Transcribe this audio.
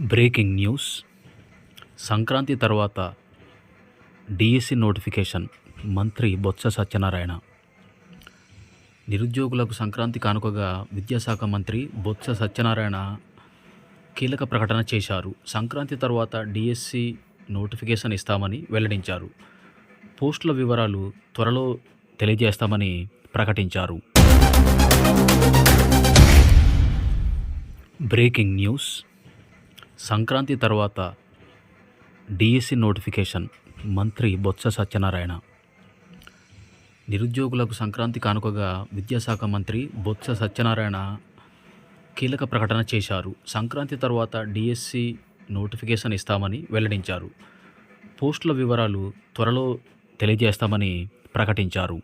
Breaking news. Sankranti తర్వాత DSC notification. మంత్రి బొత్స సత్యనారాయణ. నిరుద్యోగులకు సంక్రాంతి కానుకగా విద్యాశాఖ మంత్రి బొత్స సత్యనారాయణ కీలక ప్రకటన చేశారు. సంక్రాంతి తర్వాత డిఎస్సి నోటిఫికేషన్ ఇస్తామని వెల్లడించారు. పోస్టుల వివరాలు త్వరలో తెలియజేస్తామని ప్రకటించారు. Breaking news. సంక్రాంతి తర్వాత డిఎస్సి నోటిఫికేషన్. మంత్రి బొత్స సత్యనారాయణ. నిరుద్యోగులకు సంక్రాంతి కానుకగా విద్యాశాఖ మంత్రి బొత్స సత్యనారాయణ కీలక ప్రకటన చేశారు. సంక్రాంతి తర్వాత డిఎస్సి నోటిఫికేషన్ ఇస్తామని వెల్లడించారు. పోస్టుల వివరాలు త్వరలో తెలియజేస్తామని ప్రకటించారు.